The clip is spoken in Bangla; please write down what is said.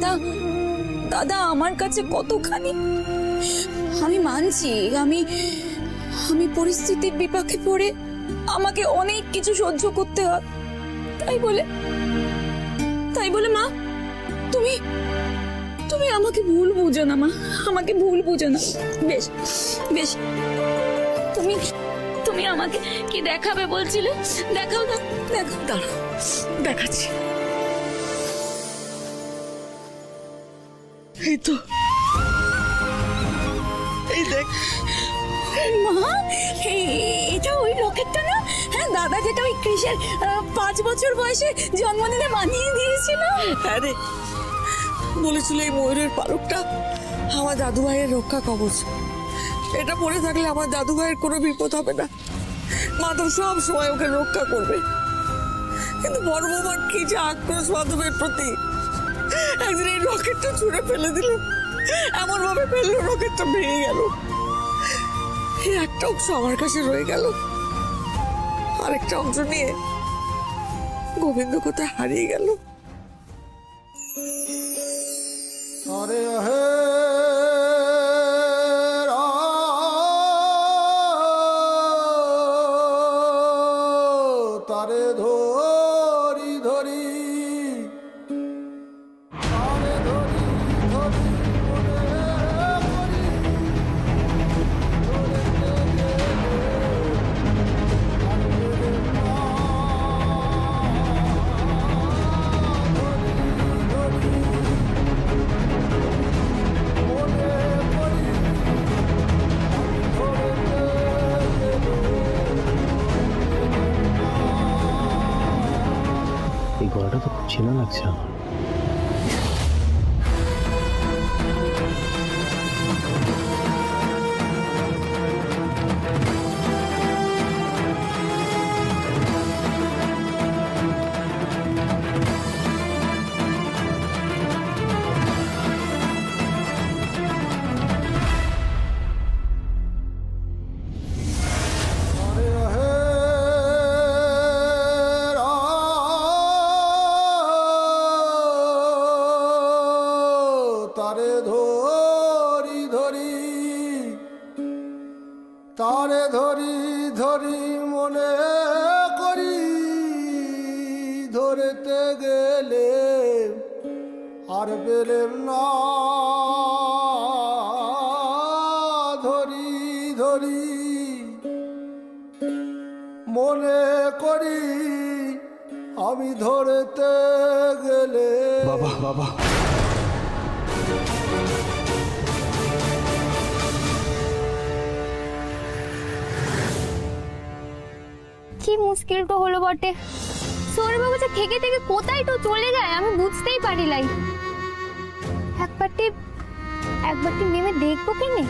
দাদা দাদা আমার কাছে কতখানি, আমি মানছি আমি পরিস্থিতির বিপাকে পড়ে আমাকে অনেক কিছু সহ্য করতে হয়। তাই বলে মা তুমি তুমি আমাকে ভুল বুঝো না মা, আমাকে ভুল বুঝো না। বেশ বেশ, তুমি তুমি আমাকে কি দেখাবে বলছিলে? দেখাও না, দেখাও। দাঁড়াও, দেখাচ্ছি। এই তো, এই দেখ মা, এটা ওই লকেটটা না? হ্যাঁ দাদা, যেটা ওই কৃষের 5 বছর বয়সে জন্মদিনে বানিয়ে দিয়েছিল। আরে বলেছিল এই ময়ূরের পালকটা আমার দাদু ভাইয়ের রক্ষা কবচ, এটা পরে থাকলে আমার দাদু ভাইয়ের কোনো বিপদ হবে না, মাধব সব সময় ওকে রক্ষা করবে। কিন্তু বড় বৌমার কি যে আক্রোশ মাধবের প্রতি, একদিন এই রকেটটা ছুঁড়ে ফেলে দিল, এমন ভাবে ফেললো রকেটটা ভেঙে গেল। এই একটা অংশ আমার কাছে রয়ে গেল, আরেকটা অংশ নিয়ে গোবিন্দ কোথায় হারিয়ে গেল। अरे हे तारे धोरी धोरी तारे धोरी धोरी গলাটা তো খুব চেনা লাগছে আমার। तारे धोरी धोरी तारे धोरी धोरी मने करी धरते गेले आर पेलेम ना धरी धरी मने करी आमी धरते गेले। बाबा बाबा কি মুশকিল তো হলো বটে। সৌরবাবু যে থেকে থেকে কোথায় তো চলে যায় আমি বুঝতেই পারি লাই। একবারটি নেমে দেখবো কেনে।